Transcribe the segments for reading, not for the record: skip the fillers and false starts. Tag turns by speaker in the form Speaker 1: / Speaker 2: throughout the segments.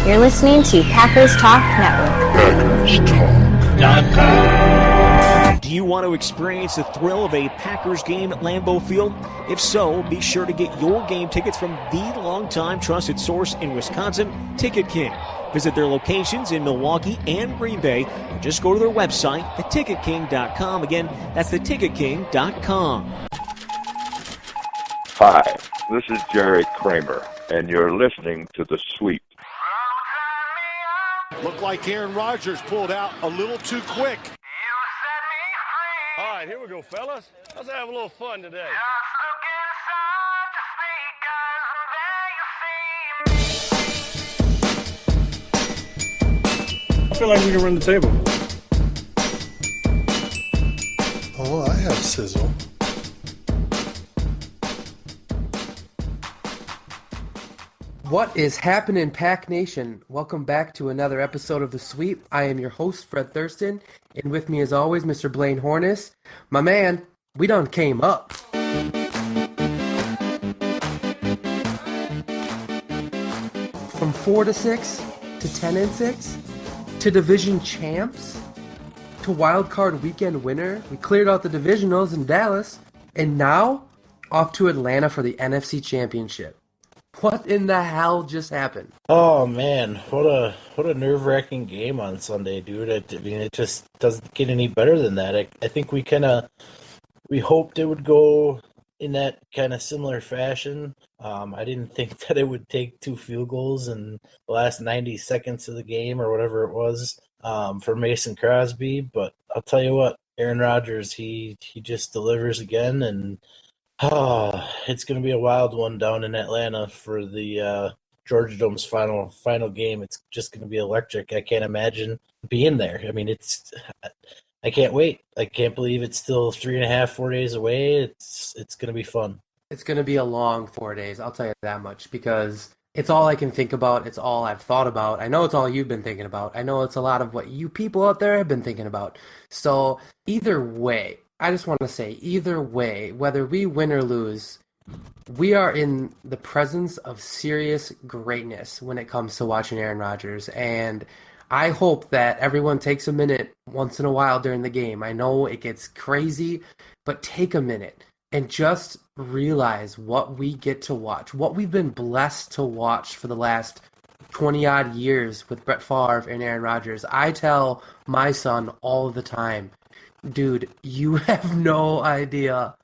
Speaker 1: You're listening to Packers Talk Network.
Speaker 2: PackersTalk.com. Do you want to experience the thrill of a Packers game at Lambeau Field? If so, be sure to get your game tickets from the longtime trusted source in Wisconsin, Ticket King. Visit their locations in Milwaukee and Green Bay, or just go to their website, theticketking.com. Again, that's theticketking.com.
Speaker 3: Hi, this is Jerry Kramer, and you're listening to The Sweep.
Speaker 4: Looked like Aaron Rodgers pulled out a little too quick.
Speaker 5: All right, here we go, fellas. Let's have a little fun today.
Speaker 6: I feel like we can run the table.
Speaker 7: Oh, I have sizzle.
Speaker 8: What is happening, Pack Nation? Welcome back to another episode of The Sweep. I am your host, Fred Thurston, and with me as always, Mr. Blaine Hornes. My man, we done came up. From 4-6 to 10-6 to division champs to wild card weekend winner. We cleared out the divisionals in Dallas, and now off to Atlanta for the NFC Championship. What in the hell just happened?
Speaker 6: Oh man, what a nerve-wracking game on Sunday, dude. I mean, it just doesn't get any better than that. I think we hoped it would go in that kind of similar fashion. I didn't think that it would take 2 field goals in the last 90 seconds of the game or whatever it was for Mason Crosby. But I'll tell you what, Aaron Rodgers, he just delivers again, and it's going to be a wild one down in Atlanta for the Georgia Dome's final game. It's just going to be electric. I can't imagine being there. I mean, I can't wait. I can't believe it's still 4 days away. It's going to be fun.
Speaker 8: It's going to be a long 4 days, I'll tell you that much, because it's all I can think about. It's all I've thought about. I know it's all you've been thinking about. I know it's a lot of what you people out there have been thinking about. So either way, I just want to say, either way, whether we win or lose, we are in the presence of serious greatness when it comes to watching Aaron Rodgers. And I hope that everyone takes a minute once in a while during the game. I know it gets crazy, but take a minute and just realize what we get to watch, what we've been blessed to watch for the last 20-odd years with Brett Favre and Aaron Rodgers. I tell my son all the time, dude, you have no idea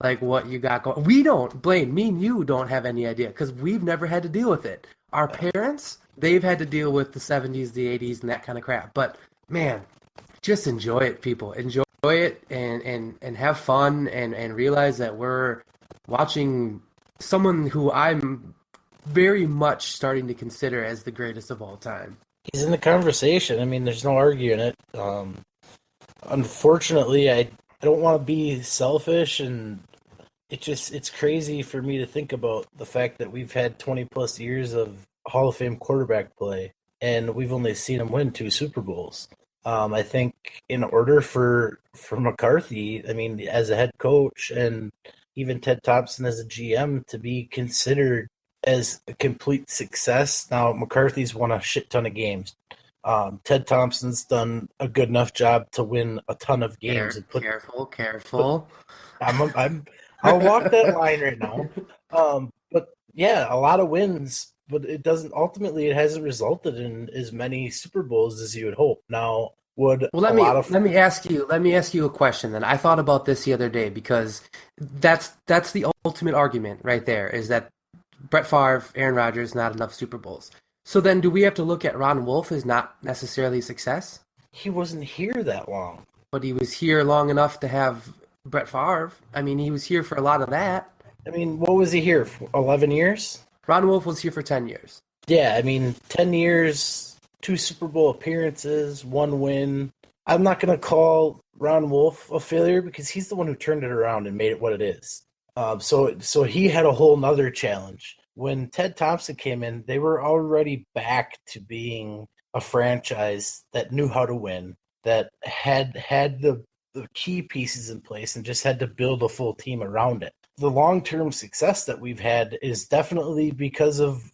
Speaker 8: like what you got going. We don't, Blaine, me and you don't have any idea because we've never had to deal with it. Our parents, they've had to deal with the 70s, the 80s, and that kind of crap. But, man, just enjoy it, people. Enjoy it and have fun and realize that we're watching someone who I'm very much starting to consider as the greatest of all time.
Speaker 6: He's in the conversation. I mean, there's no arguing it. Unfortunately, I don't want to be selfish, and it's crazy for me to think about the fact that we've had 20-plus years of Hall of Fame quarterback play, and we've only seen him win 2 Super Bowls. I think in order for McCarthy, I mean, as a head coach and even Ted Thompson as a GM to be considered as a complete success. Now, McCarthy's won a shit ton of games. Ted Thompson's done a good enough job to win a ton of games.
Speaker 8: Careful.
Speaker 6: I'll walk that line right now. But yeah, a lot of wins, but it hasn't resulted in as many Super Bowls as you would hope. Now, let me ask you a question then. I thought about this the other day because that's the ultimate argument right there, is that Brett Favre, Aaron Rodgers, not enough Super Bowls. So then do we have to look at Ron Wolf as not necessarily a success? He wasn't here that long. But he was here long enough to have Brett Favre. I mean, he was here for a lot of that. I mean, what was he here for? 11 years? Ron Wolf was here for 10 years. Yeah, I mean, 10 years, 2 Super Bowl appearances, 1 win. I'm not going to call Ron Wolf a failure because he's the one who turned it around and made it what it is. So he had a whole nother challenge. When Ted Thompson came in, they were already back to being a franchise that knew how to win, that had the key pieces in place and just had to build a full team around it. The long-term success that we've had is definitely because of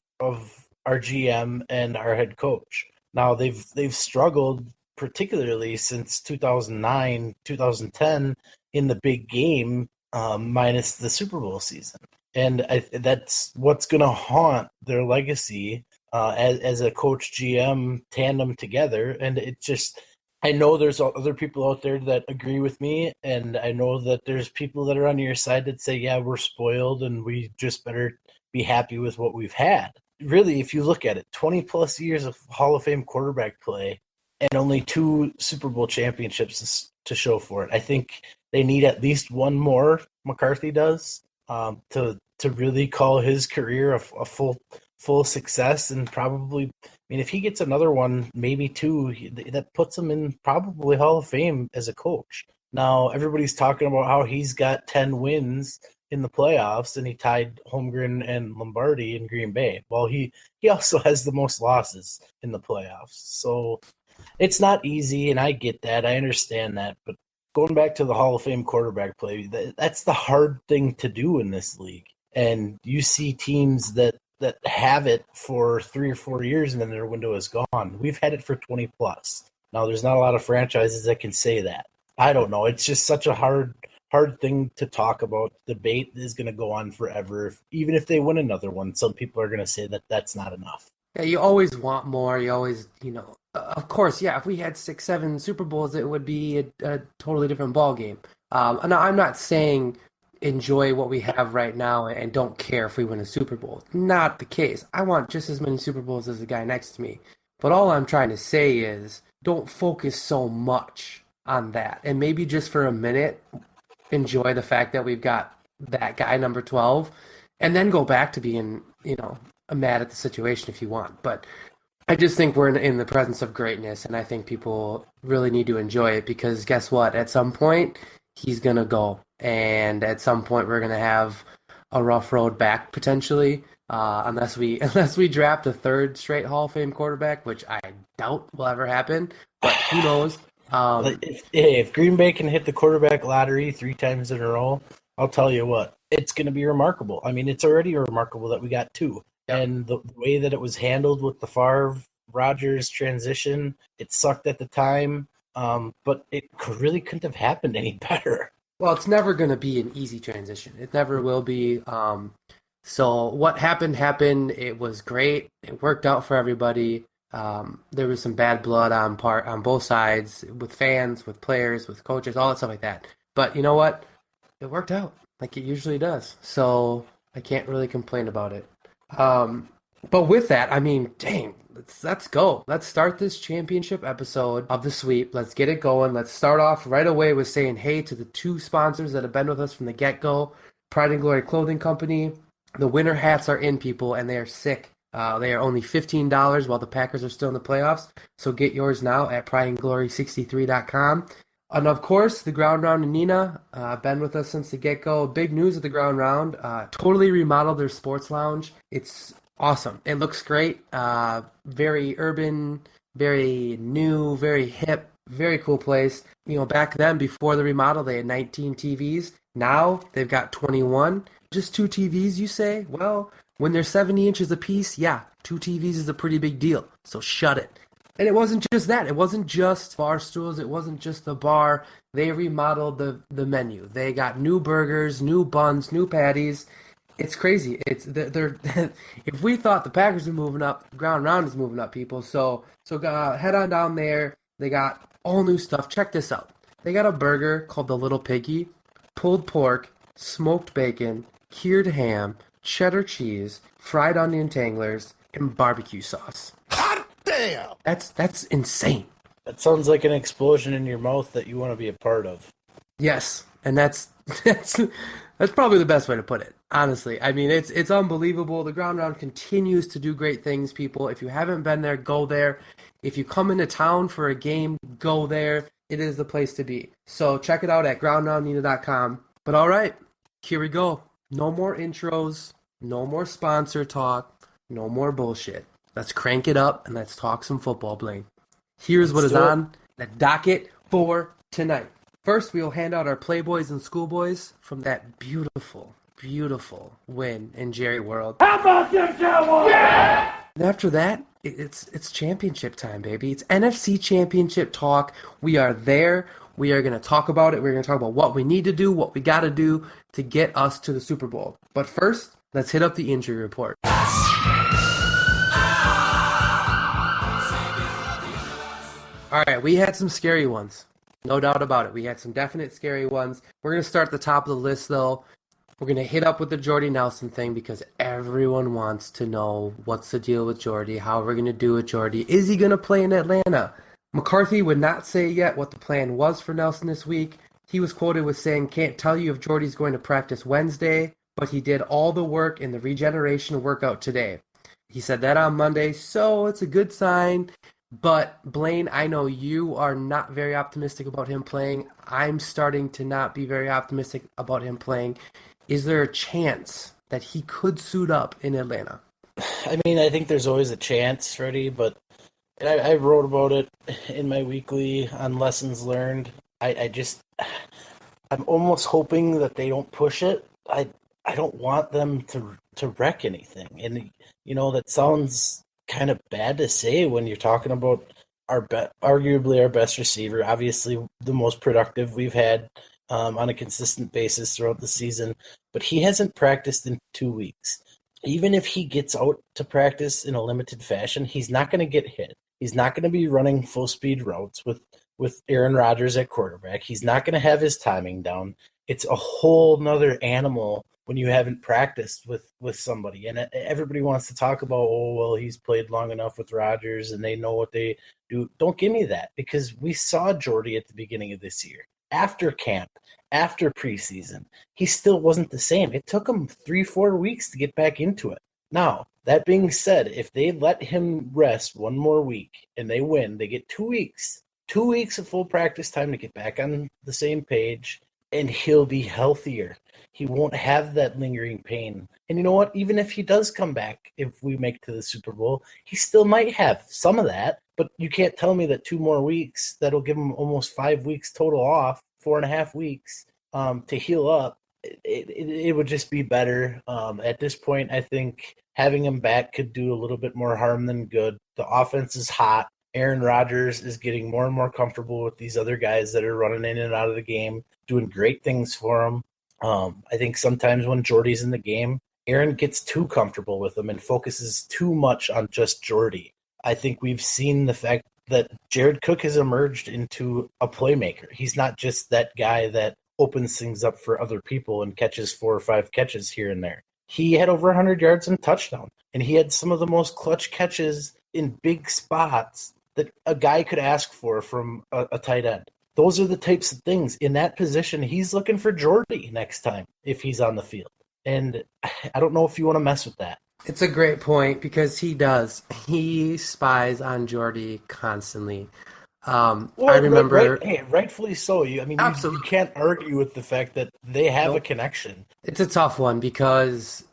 Speaker 6: our GM and our head coach. Now they've struggled particularly since 2009, 2010 in the big game, minus the Super Bowl season. And that's what's going to haunt their legacy as a coach GM tandem together. And it just, I know there's other people out there that agree with me, and I know that there's people that are on your side that say, yeah, we're spoiled and we just better be happy with what we've had. Really, if you look at it, 20 plus years of Hall of Fame quarterback play and only 2 Super Bowl championships to show for it. I think they need at least one more, McCarthy does, to really call his career a full success. And probably, I mean, if he gets another one, maybe 2, that puts him in probably Hall of Fame as a coach. Now, everybody's talking about how he's got 10 wins in the playoffs, and he tied Holmgren and Lombardi in Green Bay. Well, he also has the most losses in the playoffs. So it's not easy, and I get that. I understand that. But going back to the Hall of Fame quarterback play, that's the hard thing to do in this league. And you see teams that have it for 3 or 4 years, and then their window is gone. We've had it for 20 plus. Now, there's not a lot of franchises that can say that. I don't know. It's just such a hard thing to talk about. Debate is going to go on forever. Even if they win another one, some people are going to say that that's not enough.
Speaker 8: Yeah, you always want more. You always, of course, yeah, if we had 6, 7 Super Bowls, it would be a totally different ballgame. And I'm not saying enjoy what we have right now and don't care if we win a Super Bowl. Not the case. I want just as many Super Bowls as the guy next to me. But all I'm trying to say is don't focus so much on that. And maybe just for a minute, enjoy the fact that we've got that guy, number 12, and then go back to being, mad at the situation if you want. But I just think we're in the presence of greatness, and I think people really need to enjoy it, because guess what? At some point, he's going to go. And at some point, we're going to have a rough road back, potentially, unless we draft a 3rd straight Hall of Fame quarterback, which I doubt will ever happen. But who knows?
Speaker 6: If Green Bay can hit the quarterback lottery 3 times in a row, I'll tell you what, it's going to be remarkable. I mean, it's already remarkable that we got 2. Yep. And the way that it was handled with the Favre-Rodgers transition, it sucked at the time, but it really couldn't have happened any better.
Speaker 8: Well, it's never going to be an easy transition. It never will be. So what happened. It was great. It worked out for everybody. There was some bad blood on both sides, with fans, with players, with coaches, all that stuff like that. But you know what? It worked out like it usually does. So I can't really complain about it. But with that, I mean, dang, let's go. Let's start this championship episode of the sweep. Let's get it going. Let's start off right away with saying hey to the 2 sponsors that have been with us from the get-go. Pride and Glory Clothing Company. The winter hats are in, people, and they are sick. They are only $15 while the Packers are still in the playoffs. So get yours now at prideandglory63.com. And of course, the Ground Round Neenah, been with us since the get-go. Big news at the Ground Round. Totally remodeled their sports lounge. It's awesome. It looks great. Very urban, very new, very hip, very cool place. Back then, before the remodel, they had 19 TVs. Now they've got 21. Just 2 TVs, you say? Well, when they're 70 inches apiece, yeah, 2 TVs is a pretty big deal. So shut it. And it wasn't just that. It wasn't just bar stools. It wasn't just the bar. They remodeled the menu. They got new burgers, new buns, new patties. It's crazy. They're if we thought the Packers were moving up, Ground Round is moving up, people. So head on down there. They got all new stuff. Check this out. They got a burger called the Little Piggy, pulled pork, smoked bacon, cured ham, cheddar cheese, fried onion tanglers, and barbecue sauce.
Speaker 4: Hot damn!
Speaker 8: That's insane.
Speaker 6: That sounds like an explosion in your mouth that you want to be a part of.
Speaker 8: Yes, and that's probably the best way to put it. Honestly, I mean, it's unbelievable. The Ground Round continues to do great things, people. If you haven't been there, go there. If you come into town for a game, go there. It is the place to be. So check it out at groundroundneenah.com. But all right, here we go. No more intros. No more sponsor talk. No more bullshit. Let's crank it up and let's talk some football, Blaine. Here's what is on the docket for tonight. First, we'll hand out our Playboys and Schoolboys from that beautiful, beautiful win in Jerry World.
Speaker 5: How about them Cowboys? Yeah!
Speaker 8: And after that, it's championship time, baby. It's NFC championship talk. We are there. We are going to talk about it. We're going to talk about what we need to do, what we got to do to get us to the Super Bowl. But first, let's hit up the injury report. All right, we had some scary ones. No doubt about it. We had some definite scary ones. We're going to start at the top of the list, though. We're going to hit up with the Jordy Nelson thing because everyone wants to know what's the deal with Jordy, how we're going to do with Jordy. Is he going to play in Atlanta? McCarthy would not say yet what the plan was for Nelson this week. He was quoted with saying, "Can't tell you if Jordy's going to practice Wednesday, but he did all the work in the regeneration workout today." He said that on Monday, so it's a good sign. But Blaine, I know you are not very optimistic about him playing. I'm starting to not be very optimistic about him playing. Is there a chance that he could suit up in Atlanta?
Speaker 6: I mean, I think there's always a chance, Freddie, but I wrote about it in my weekly on lessons learned. I'm almost hoping that they don't push it. I don't want them to wreck anything. And, that sounds kind of bad to say when you're talking about arguably our best receiver, obviously the most productive we've had on a consistent basis throughout the season, but he hasn't practiced in 2 weeks. Even if he gets out to practice in a limited fashion, he's not going to get hit. He's not going to be running full speed routes with Aaron Rodgers at quarterback. He's not going to have his timing down. It's a whole nother animal when you haven't practiced with somebody. And everybody wants to talk about, he's played long enough with Rodgers and they know what they do. Don't give me that, because we saw Jordy at the beginning of this year. After camp, after preseason, he still wasn't the same. It took him 3-4 weeks to get back into it. Now, that being said, if they let him rest one more week and they win, they get 2 weeks. 2 weeks of full practice time to get back on the same page, and he'll be healthier. He won't have that lingering pain. And you know what? Even if he does come back, if we make to the Super Bowl, he still might have some of that. But you can't tell me that 2 more weeks, that'll give him almost 5 weeks total off, 4.5 weeks to heal up. It would just be better. At this point, I think having him back could do a little bit more harm than good. The offense is hot. Aaron Rodgers is getting more and more comfortable with these other guys that are running in and out of the game, doing great things for him. I think sometimes when Jordy's in the game, Aaron gets too comfortable with him and focuses too much on just Jordy. I think we've seen the fact that Jared Cook has emerged into a playmaker. He's not just that guy that opens things up for other people and catches 4 or 5 catches here and there. He had over 100 yards and a touchdown, and he had some of the most clutch catches in big spots that a guy could ask for from a tight end. Those are the types of things. In that position, he's looking for Jordy next time if he's on the field. And I don't know if you want to mess with that.
Speaker 8: It's a great point because he does. He spies on Jordy constantly. I remember...
Speaker 6: rightfully so. You can't argue with the fact that they have a connection.
Speaker 8: It's a tough one because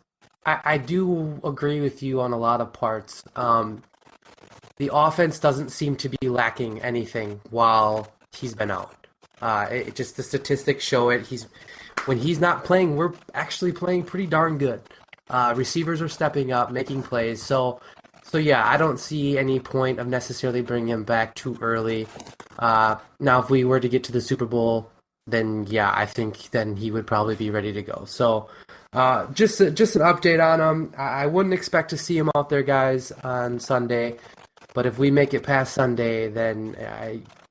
Speaker 8: I do agree with you on a lot of parts. The offense doesn't seem to be lacking anything while he's been out. The statistics show it. When he's not playing, we're actually playing pretty darn good. Receivers are stepping up, making plays. So yeah, I don't see any point of necessarily bringing him back too early. Now, if we were to get to the Super Bowl, then yeah, I think then he would probably be ready to go. So just an update on him. I wouldn't expect to see him out there, guys, on Sunday. But if we make it past Sunday, then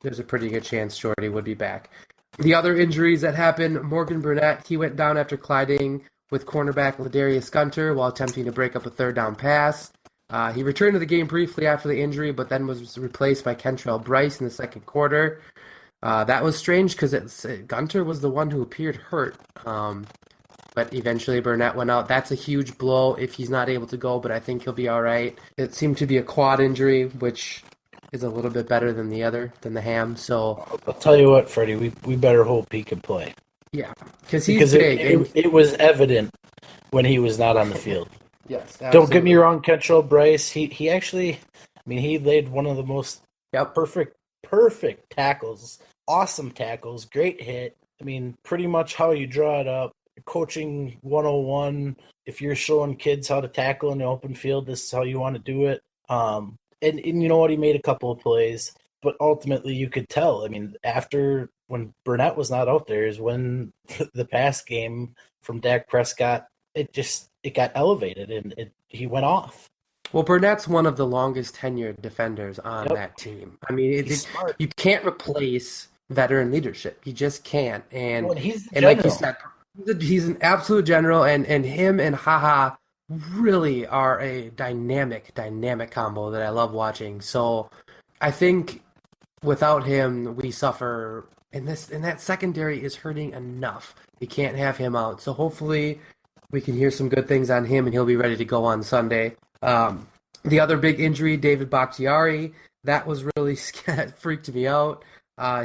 Speaker 8: there's a pretty good chance Jordy would be back. The other injuries that happened, Morgan Burnett, he went down after colliding with cornerback Ladarius Gunter while attempting to break up a third down pass. He returned to the game briefly after the injury, but then was replaced by Kentrell Bryce in the second quarter. That was strange because Gunter was the one who appeared hurt. But eventually Burnett went out. That's a huge blow if he's not able to go, but I think he'll be all right. It seemed to be a quad injury, which is a little bit better than the ham. So
Speaker 6: I'll tell you what, Freddie, we better hope he can play.
Speaker 8: Yeah, because he's big.
Speaker 6: It was evident when he was not on the field.
Speaker 8: Yes, absolutely.
Speaker 6: Don't get me wrong, Kentrell Bryce, he actually, he laid one of the most perfect tackles, awesome tackles, great hit. Pretty much how you draw it up. Coaching 101, if you're showing kids how to tackle in the open field, this is how you want to do it. And you know what? He made a couple of plays, but ultimately you could tell. I mean, after when Burnett was not out there is when the pass game from Dak Prescott, it got elevated and he went off.
Speaker 8: Well, Burnett's one of the longest tenured defenders on that team. I mean, you can't replace veteran leadership. You just can't. And,
Speaker 6: he's the
Speaker 8: and like you said, he's an absolute general, and him and Haha really are a dynamic combo that I love watching. So I think without him, we suffer, and that secondary is hurting enough. We can't have him out. So hopefully we can hear some good things on him, and he'll be ready to go on Sunday. The other big injury, David Bakhtiari, that was really freaked me out.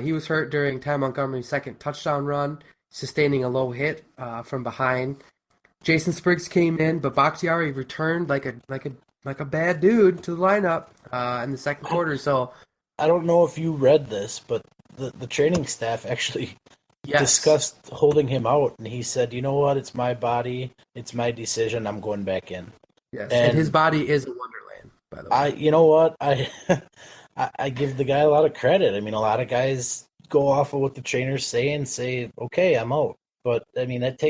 Speaker 8: He was hurt during Ty Montgomery's second touchdown run, sustaining a low hit from behind. Jason Spriggs came in, but Bakhtiari returned like a bad dude to the lineup in the second quarter. So
Speaker 6: I don't know if you read this, but the training staff actually discussed holding him out, and he said, "You know what? It's my body. It's my decision. I'm going back in."
Speaker 8: Yes, and his body is a wonderland, by the way.
Speaker 6: You know what? I give the guy a lot of credit. I mean, a lot of guys go off of what the trainers say and say, "Okay, I'm out." But I mean, it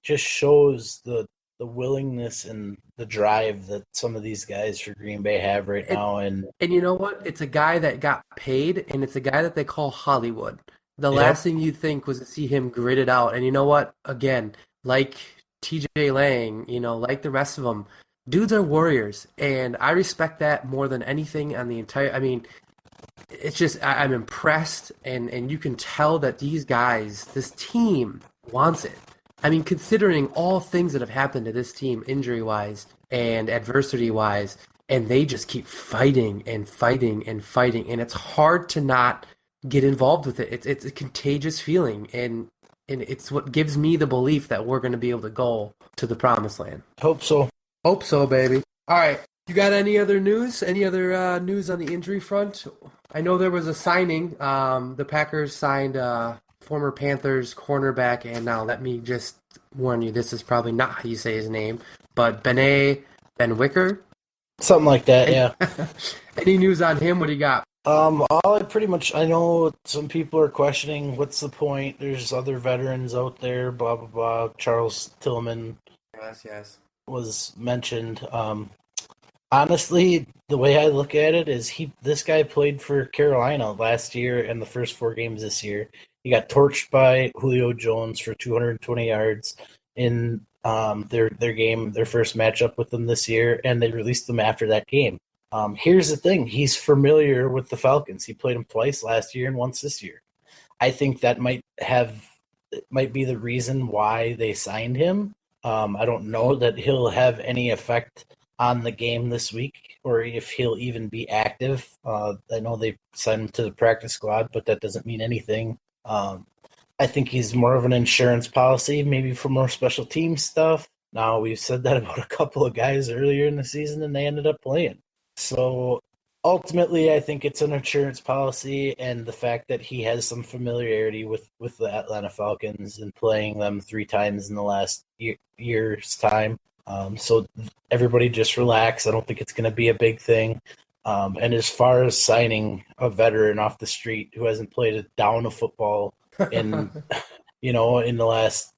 Speaker 6: just shows the willingness and the drive that some of these guys for Green Bay have right now. And
Speaker 8: you know what? It's a guy that got paid, and it's a guy that they call Hollywood. The last thing you'd think was to see him gritted out. And you know what? Again, like TJ Lang, like the rest of them, dudes are warriors, and I respect that more than anything on the entire. I mean, it's just I'm impressed, and you can tell that these guys, this team, wants it. I mean, considering all things that have happened to this team, injury-wise and adversity-wise, and they just keep fighting and fighting and fighting, and it's hard to not get involved with it. It's a contagious feeling, and it's what gives me the belief that we're going to be able to go to the promised land.
Speaker 6: Hope so.
Speaker 8: Hope so, baby. All right. You got any other news? Any other news on the injury front? I know there was a signing. The Packers signed former Panthers cornerback, and now let me just warn you, this is probably not how you say his name, but Ben Wicker?
Speaker 6: Something like that, yeah.
Speaker 8: Any news on him? What do you got?
Speaker 6: I know some people are questioning what's the point. There's other veterans out there, blah, blah, blah. Charles Tillman.
Speaker 8: Yes.
Speaker 6: Was mentioned. Honestly, the way I look at it is this guy played for Carolina last year and the first 4 games this year. He got torched by Julio Jones for 220 yards in their game, their first matchup with them this year, and they released him after that game. Here's the thing. He's familiar with the Falcons. He played them twice last year and once this year. I think that might be the reason why they signed him. I don't know that he'll have any effect on the game this week or if he'll even be active. I know they signed him to the practice squad, but that doesn't mean anything. I think he's more of an insurance policy, maybe for more special team stuff. Now, we've said that about a couple of guys earlier in the season, and they ended up playing. So ultimately, I think it's an insurance policy, and the fact that he has some familiarity with the Atlanta Falcons and playing them 3 times in the last year's time. So everybody just relax. I don't think it's going to be a big thing. And as far as signing a veteran off the street who hasn't played a down of football in in the last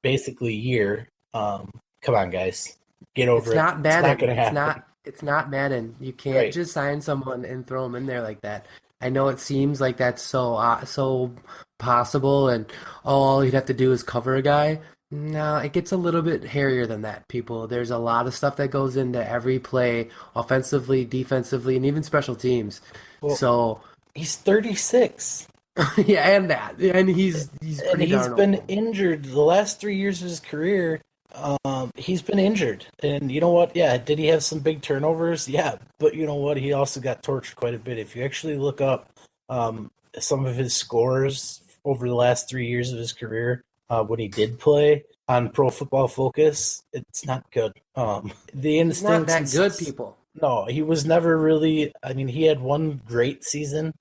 Speaker 6: basically year, come on, guys, get over it.
Speaker 8: It's not Madden.
Speaker 6: It's not going to happen.
Speaker 8: It's not Madden. You can't just sign someone and throw them in there like that. I know it seems like that's so possible, and all you'd have to do is cover a guy. No, it gets a little bit hairier than that, people. There's a lot of stuff that goes into every play, offensively, defensively, and even special teams. Well, so
Speaker 6: he's 36.
Speaker 8: Yeah, and he's
Speaker 6: been injured the last 3 years of his career. He's been injured, and you know what? Yeah, did he have some big turnovers? Yeah, but you know what? He also got torched quite a bit. If you actually look up some of his scores over the last 3 years of his career, when he did play on Pro Football Focus, it's not good. The instincts,
Speaker 8: not that good, people.
Speaker 6: No, he was never really. I mean, he had one great season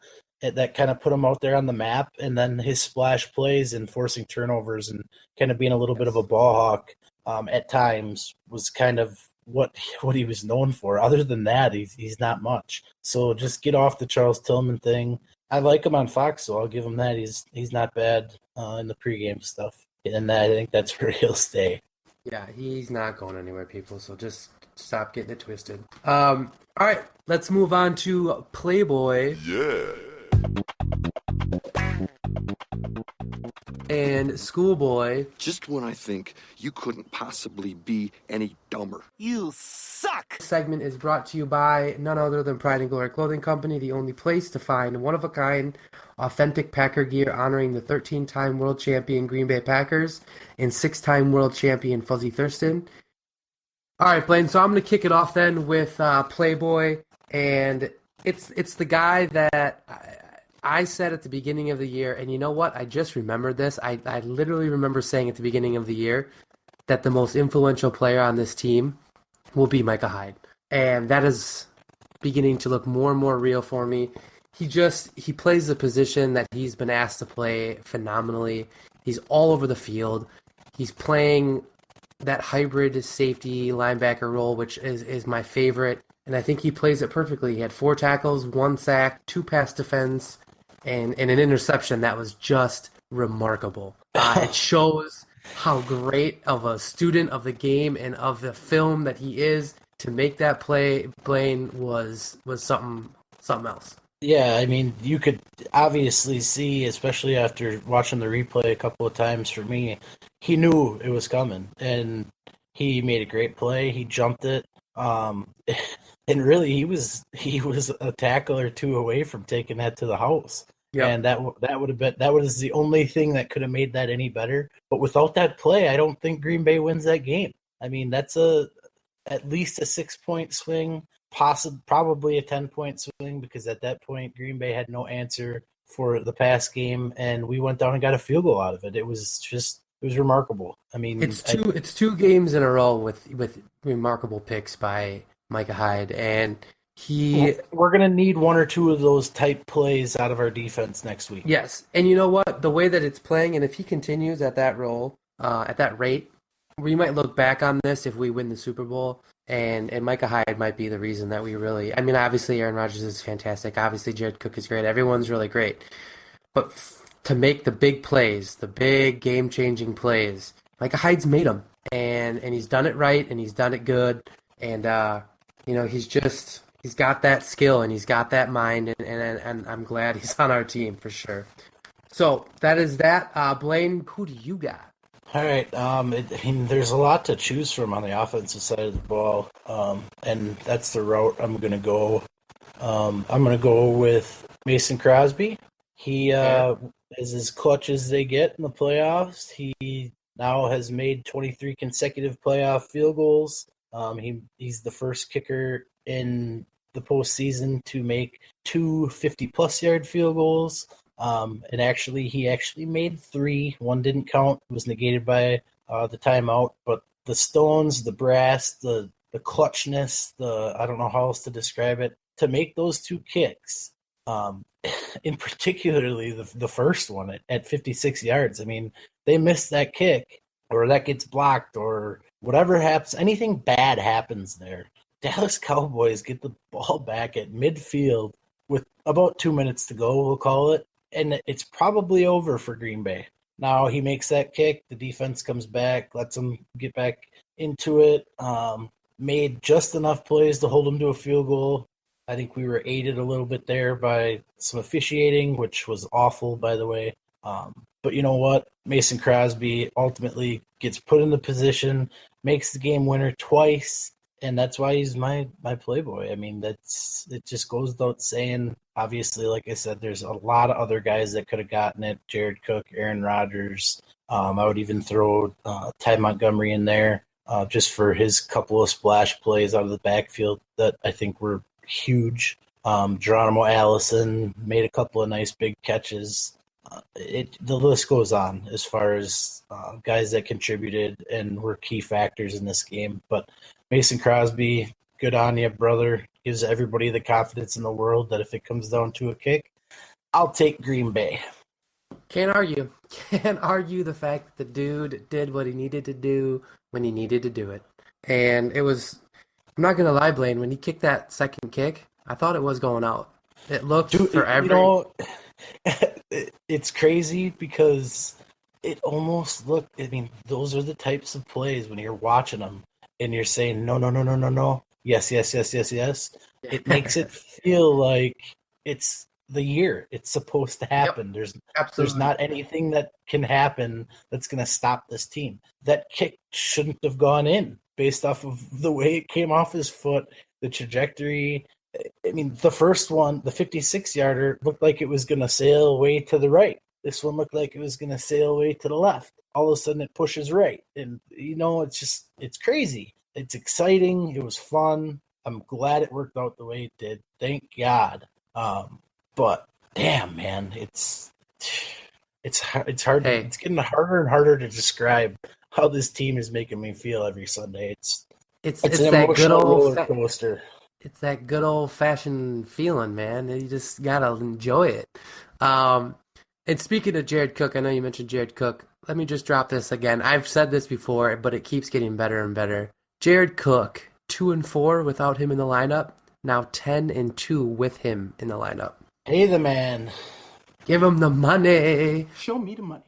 Speaker 6: that kind of put him out there on the map, and then his splash plays and forcing turnovers and kind of being a little bit of a ball hawk at times was kind of what he was known for. Other than that, he's not much. So just get off the Charles Tillman thing. I like him on Fox, so I'll give him that. He's not bad in the pregame stuff, and I think that's where he'll stay.
Speaker 8: Yeah, he's not going anywhere, people. So just stop getting it twisted. All right, let's move on to Playboy.
Speaker 7: Yeah.
Speaker 8: And Schoolboy.
Speaker 9: Just when I think you couldn't possibly be any dumber.
Speaker 10: You suck!
Speaker 8: This segment is brought to you by none other than Pride and Glory Clothing Company, the only place to find one-of-a-kind, authentic Packer gear honoring the 13-time world champion Green Bay Packers and 6-time world champion Fuzzy Thurston. All right, Blaine, so I'm going to kick it off then with Playboy, and it's the guy that I said at the beginning of the year, and you know what? I just remembered this. I literally remember saying at the beginning of the year that the most influential player on this team will be Micah Hyde. And that is beginning to look more and more real for me. He plays the position that he's been asked to play phenomenally. He's all over the field. He's playing that hybrid safety linebacker role, which is my favorite. And I think he plays it perfectly. He had 4 tackles, 1 sack, 2 pass defense, and an interception that was just remarkable. It shows how great of a student of the game and of the film that he is. To make that play, Blaine, was something else.
Speaker 6: Yeah, I mean, you could obviously see, especially after watching the replay a couple of times for me, he knew it was coming, and he made a great play. He jumped it. And really, he was a tackle or 2 away from taking that to the house. Yep. And that was the only thing that could have made that any better. But without that play, I don't think Green Bay wins that game. I mean, that's at least a 6-point swing, probably a 10-point swing, because at that point Green Bay had no answer for the pass game, and we went down and got a field goal out of it. It was remarkable. I mean,
Speaker 8: it's 2 games in a row with remarkable picks by Micah Hyde, and we're going to need 1 or 2 of those type plays out of our defense next week. Yes, and you know what? The way that it's playing, and if he continues at that role, at that rate, we might look back on this if we win the Super Bowl, and Micah Hyde might be the reason that we really... I mean, obviously Aaron Rodgers is fantastic. Obviously Jared Cook is great. Everyone's really great. But to make the big plays, the big game-changing plays, Micah Hyde's made them, and he's done it right, and he's done it good, and he's got that skill and he's got that mind, and I'm glad he's on our team for sure. So that is that. Blaine, who do you got?
Speaker 6: All right. There's a lot to choose from on the offensive side of the ball, and that's the route I'm going to go. I'm going to go with Mason Crosby. He is as clutch as they get in the playoffs. He now has made 23 consecutive playoff field goals. He's the first kicker in the postseason to make 2 50-plus yard field goals. And he actually made 3. 1 didn't count. It was negated by the timeout. But the stones, the brass, the clutchness, I don't know how else to describe it, to make those 2 kicks, in particularly the first one at 56 yards. I mean, they miss that kick, or that gets blocked, or whatever happens, anything bad happens there. Dallas Cowboys get the ball back at midfield with about 2 minutes to go, we'll call it, and it's probably over for Green Bay. Now he makes that kick, the defense comes back, lets them get back into it, made just enough plays to hold them to a field goal. I think we were aided a little bit there by some officiating, which was awful, by the way. But you know what? Mason Crosby ultimately gets put in the position, makes the game winner twice, and that's why he's my Playboy. I mean, it just goes without saying. Obviously, like I said, there's a lot of other guys that could have gotten it. Jared Cook, Aaron Rodgers. I would even throw Ty Montgomery in there just for his couple of splash plays out of the backfield that I think were huge. Geronimo Allison made a couple of nice big catches. The list goes on as far as guys that contributed and were key factors in this game. But Mason Crosby, good on you, brother. Gives everybody the confidence in the world that if it comes down to a kick, I'll take Green Bay.
Speaker 8: Can't argue. Can't argue the fact that the dude did what he needed to do when he needed to do it. And it was, I'm not going to lie, Blaine, when he kicked that second kick, I thought it was going out. It looked for every...
Speaker 6: it's crazy because it almost looked, I mean, those are the types of plays when you're watching them and you're saying, no, yes. It makes it feel like it's the year it's supposed to happen.
Speaker 8: Yep,
Speaker 6: There's not anything that can happen that's going to stop this team. That kick shouldn't have gone in based off of the way it came off his foot, the trajectory. I mean, the first one, the 56-yarder, looked like it was going to sail away to the right. This one looked like it was going to sail away to the left. All of a sudden, it pushes right. And, it's crazy. It's exciting. It was fun. I'm glad it worked out the way it did. Thank God. But damn, man, it's hard.
Speaker 8: Hey.
Speaker 6: It's getting harder and harder to describe how this team is making me feel every Sunday. It's an
Speaker 8: that
Speaker 6: emotional
Speaker 8: good old
Speaker 6: roller coaster.
Speaker 8: It's that good old fashioned feeling, man. You just gotta enjoy it. And speaking of Jared Cook, I know you mentioned Jared Cook. Let me just drop this again. I've said this before, but it keeps getting better and better. Jared Cook, 2-4 without him in the lineup. Now 10-2 with him in the lineup.
Speaker 6: Hey, the man.
Speaker 8: Give him the money.
Speaker 6: Show me the money.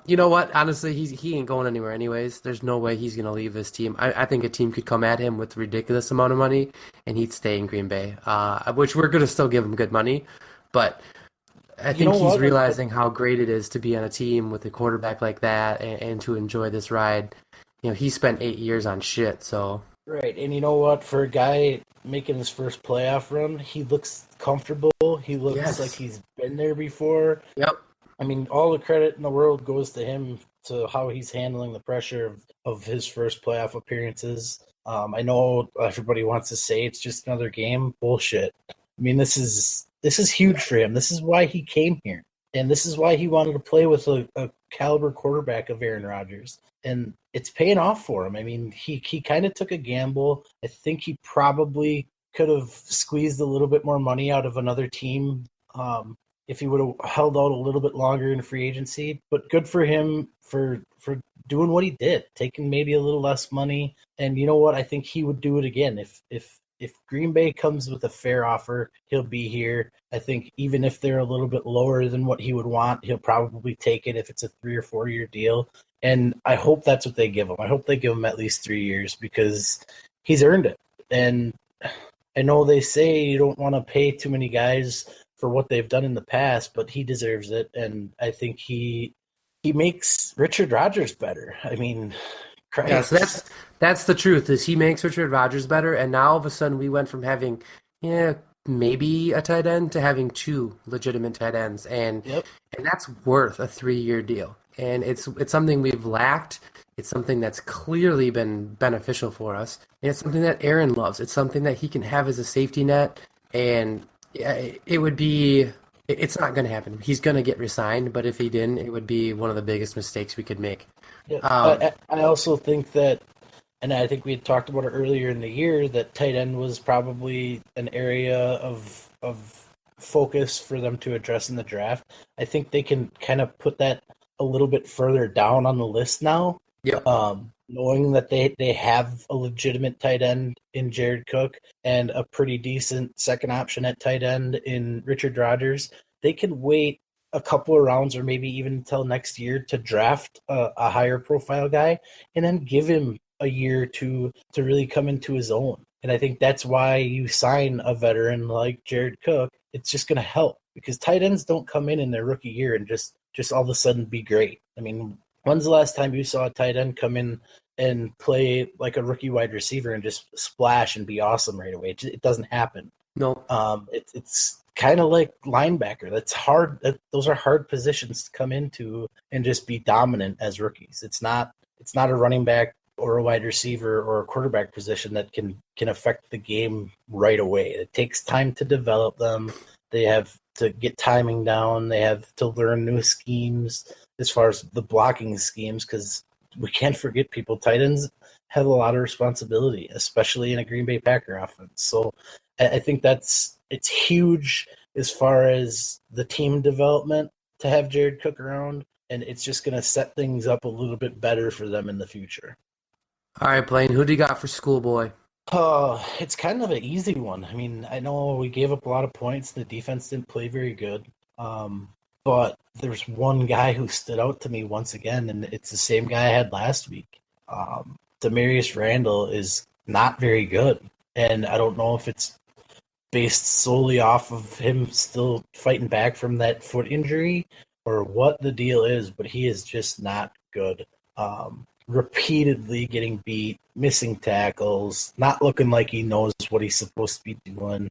Speaker 8: You know what? Honestly, he ain't going anywhere anyways. There's no way he's going to leave this team. I think a team could come at him with ridiculous amount of money, and he'd stay in Green Bay, which we're going to still give him good money. But I think he's realizing how great it is to be on a team with a quarterback like that and to enjoy this ride. He spent 8 years on shit, so...
Speaker 6: Right, and you know what? For a guy making his first playoff run, he looks comfortable. He looks like he's been there before.
Speaker 8: Yep.
Speaker 6: I mean, all the credit in the world goes to him, to how he's handling the pressure of his first playoff appearances. I know everybody wants to say it's just another game. Bullshit. I mean, this is huge for him. This is why he came here. And this is why he wanted to play with a caliber quarterback of Aaron Rodgers. And it's paying off for him. I mean, he kind of took a gamble. I think he probably could have squeezed a little bit more money out of another team if he would have held out a little bit longer in free agency. But good for him for doing what he did, taking maybe a little less money. And you know what? I think he would do it again. If Green Bay comes with a fair offer, he'll be here. I think even if they're a little bit lower than what he would want, he'll probably take it if it's a 3 or 4 year deal. And I hope that's what they give him. I hope they give him at least 3 years because he's earned it. And I know they say you don't want to pay too many guys for what they've done in the past, but he deserves it. And I think he makes Richard Rodgers better. I mean, Christ.
Speaker 8: Yeah, so that's the truth, is he makes Richard Rodgers better, and now all of a sudden we went from having maybe a tight end to having 2 legitimate tight ends, and that's worth a 3-year deal. And it's something we've lacked. It's something that's clearly been beneficial for us. And it's something that Aaron loves. It's something that he can have as a safety net. And it's not going to happen. He's going to get re-signed, but if he didn't, it would be one of the biggest mistakes we could make.
Speaker 6: Yeah, I also think that, and I think we had talked about it earlier in the year, that tight end was probably an area of focus for them to address in the draft. I think they can kind of put that a little bit further down on the list now.
Speaker 8: Yep.
Speaker 6: Knowing that they have a legitimate tight end in Jared Cook and a pretty decent second option at tight end in Richard Rodgers, they can wait a couple of rounds or maybe even until next year to draft a higher profile guy and then give him a year to really come into his own. And I think that's why you sign a veteran like Jared Cook. It's just going to help because tight ends don't come in their rookie year and just all of a sudden be great. I mean, when's the last time you saw a tight end come in and play like a rookie wide receiver and just splash and be awesome right away? It doesn't happen.
Speaker 8: No.
Speaker 6: It's kind of like linebacker. That's hard. Those are hard positions to come into and just be dominant as rookies. It's not a running back or a wide receiver or a quarterback position that can affect the game right away. It takes time to develop them. They have to get timing down. They have to learn new schemes as far as the blocking schemes, because we can't forget people. Tight ends have a lot of responsibility, especially in a Green Bay Packer offense. So I think it's huge as far as the team development to have Jared Cook around, and it's just going to set things up a little bit better for them in the future.
Speaker 8: All right, Blaine, who do you got for schoolboy?
Speaker 6: It's kind of an easy one. I mean, I know we gave up a lot of points. The defense didn't play very good. But there's one guy who stood out to me once again, and it's the same guy I had last week. Demarius Randall is not very good, and I don't know if it's based solely off of him still fighting back from that foot injury or what the deal is, but he is just not good. Repeatedly getting beat, missing tackles, not looking like he knows what he's supposed to be doing.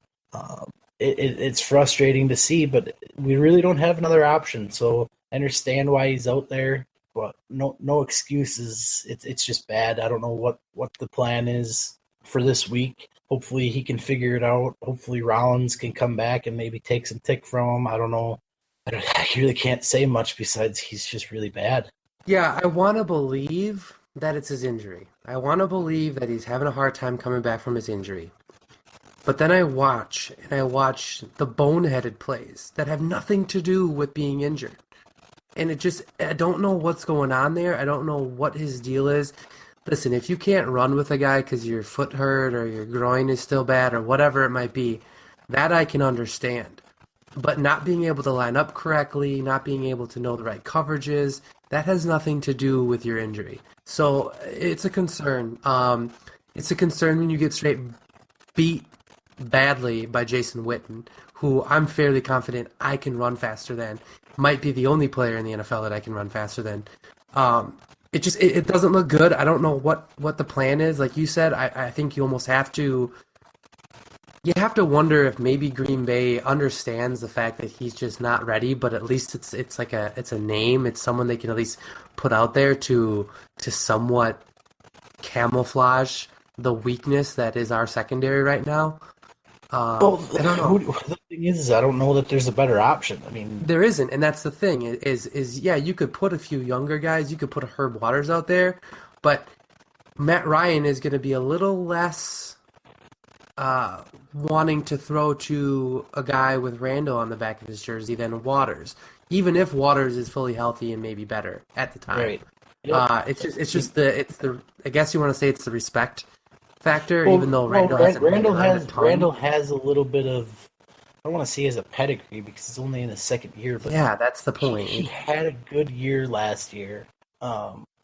Speaker 6: It's frustrating to see, but we really don't have another option. So I understand why he's out there, but no excuses. It's just bad. I don't know what the plan is for this week. Hopefully he can figure it out. Hopefully Rollins can come back and maybe take some tick from him. I don't know. I really can't say much besides he's just really bad.
Speaker 8: Yeah, I want to believe that it's his injury. I want to believe that he's having a hard time coming back from his injury. But then I watch the boneheaded plays that have nothing to do with being injured. And I don't know what's going on there. I don't know what his deal is. Listen, if you can't run with a guy because your foot hurt or your groin is still bad or whatever it might be, that I can understand. But not being able to line up correctly, not being able to know the right coverages, that has nothing to do with your injury. So it's a concern. It's a concern when you get straight beat badly by Jason Witten, who I'm fairly confident I can run faster than. Might be the only player in the NFL that I can run faster than. It doesn't look good. I don't know what the plan is. Like you said, I think you almost have to. You have to wonder if maybe Green Bay understands the fact that he's just not ready, but at least it's a name. It's someone they can at least put out there to somewhat camouflage the weakness that is our secondary right now. I don't know.
Speaker 6: The thing is, I don't know that there's a better option. I mean,
Speaker 8: there isn't, and that's the thing. Yeah, you could put a few younger guys. You could put a Herb Waters out there, but Matt Ryan is going to be a little less wanting to throw to a guy with Randall on the back of his jersey than Waters, even if Waters is fully healthy and maybe better at the time. Right. Yep. It's just the I guess you want to say it's the respect factor, even though Randall
Speaker 6: has a little bit of, I don't want to say he has a pedigree because he's only in his second year, but
Speaker 8: yeah, that's the point.
Speaker 6: He had a good year last year.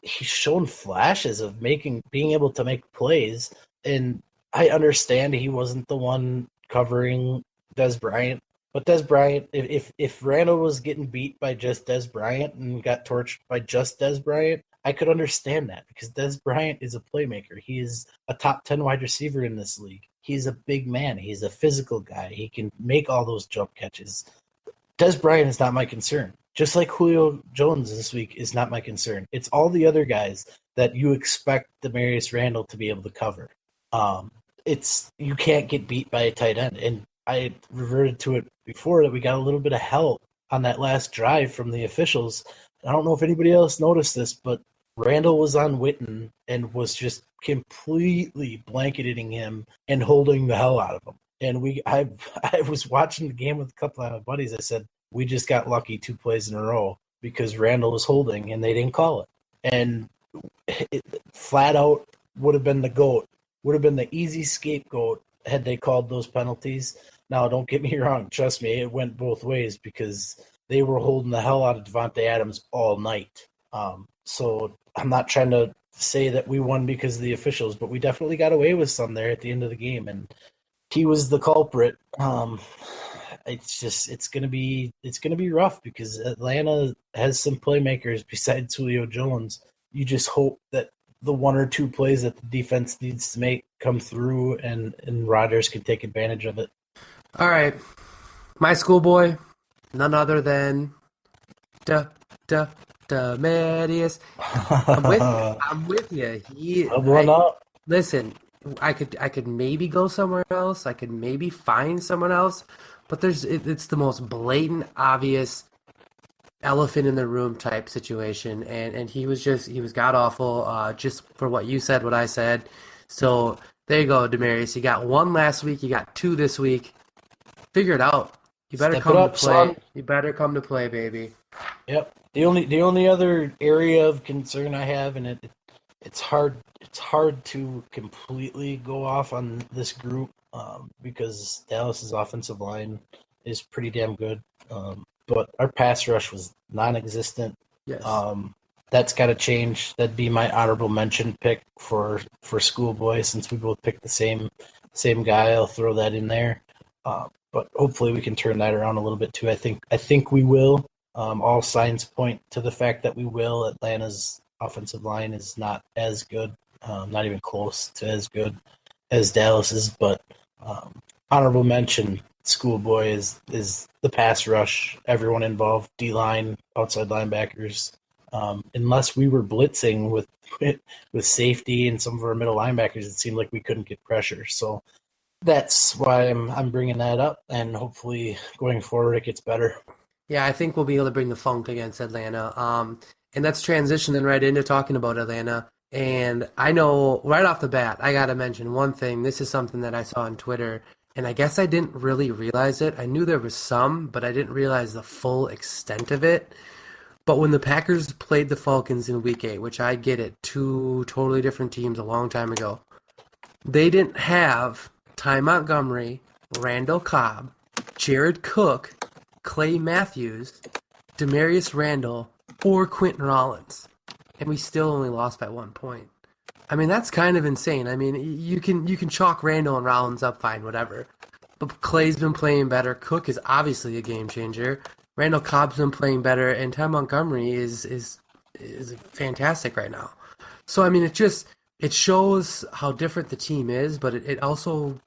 Speaker 6: He's shown flashes of being able to make plays, and I understand he wasn't the one covering Dez Bryant, but Dez Bryant, if Randall was getting beat by just Dez Bryant and got torched by just Dez Bryant, I could understand that because Dez Bryant is a playmaker. He is a top 10 wide receiver in this league. He's a big man. He's a physical guy. He can make all those jump catches. Dez Bryant is not my concern. Just like Julio Jones this week is not my concern. It's all the other guys that you expect Demarius Randall to be able to cover. You can't get beat by a tight end. And I reverted to it before that we got a little bit of help on that last drive from the officials. I don't know if anybody else noticed this, but Randall was on Witten and was just completely blanketing him and holding the hell out of him. And I was watching the game with a couple of my buddies. I said, we just got lucky 2 plays in a row because Randall was holding and they didn't call it. And it flat out would have been the GOAT. Would have been the easy scapegoat had they called those penalties. Now, don't get me wrong. Trust me, it went both ways because they were holding the hell out of Devontae Adams all night. So I'm not trying to say that we won because of the officials, but we definitely got away with some there at the end of the game, and he was the culprit. It's gonna be rough because Atlanta has some playmakers besides Julio Jones. You just hope that the 1 or 2 plays that the defense needs to make come through, and Rodgers can take advantage of it.
Speaker 8: All right, my schoolboy, none other than Demarius. I'm with you. Listen, I could maybe go somewhere else. I could maybe find someone else, but it's the most blatant, obvious. elephant in the room type situation, and he was god awful. Just for what you said, what I said. So there you go, Demarius. You got 1 last week. You got 2 this week. Figure it out. You better
Speaker 6: Step
Speaker 8: come
Speaker 6: it up,
Speaker 8: to play.
Speaker 6: son.
Speaker 8: You better come to play, baby.
Speaker 6: Yep. The only other area of concern I have, and it's hard to completely go off on this group because Dallas's offensive line is pretty damn good, but our pass rush was non-existent.
Speaker 8: Yes.
Speaker 6: That's got to change. That'd be my honorable mention pick for Schoolboy, since we both picked the same guy. I'll throw that in there. But hopefully we can turn that around a little bit too. I think we will. All signs point to the fact that we will. Atlanta's offensive line is not as good, not even close to as good as Dallas's. But honorable mention, Schoolboy is the pass rush. Everyone involved, D-line, outside linebackers. Unless we were blitzing with safety and some of our middle linebackers, it seemed like we couldn't get pressure. So that's why I'm bringing that up, and hopefully going forward it gets better.
Speaker 8: Yeah, I think we'll be able to bring the funk against Atlanta. And that's transitioning right into talking about Atlanta. And I know right off the bat, I got to mention one thing. This is something that I saw on Twitter, and I guess I didn't really realize it. I knew there was some, but I didn't realize the full extent of it. But when the Packers played the Falcons in Week 8, which I get it, 2 totally different teams a long time ago, they didn't have Ty Montgomery, Randall Cobb, Jared Cook, Clay Matthews, Demarius Randall, or Quentin Rollins. And we still only lost by 1 point. I mean, that's kind of insane. I mean, you can chalk Randall and Rollins up, fine, whatever. But Clay's been playing better. Cook is obviously a game changer. Randall Cobb's been playing better, and Ty Montgomery is fantastic right now. So I mean, it shows how different the team is, but it also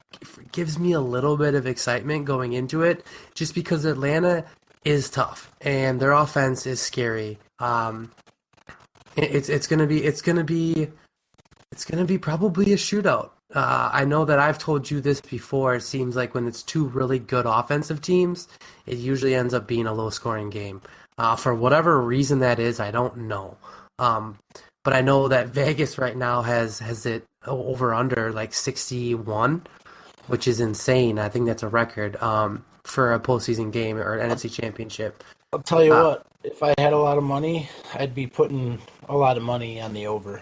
Speaker 8: gives me a little bit of excitement going into it, just because Atlanta is tough and their offense is scary. It's gonna be probably a shootout. I know that I've told you this before. It seems like when it's 2 really good offensive teams, it usually ends up being a low-scoring game. For whatever reason that is, I don't know. But I know that Vegas right now has it over-under like 61, which is insane. I think that's a record for a postseason game or an NFC championship.
Speaker 6: I'll tell you what, if I had a lot of money, I'd be putting a lot of money on the over.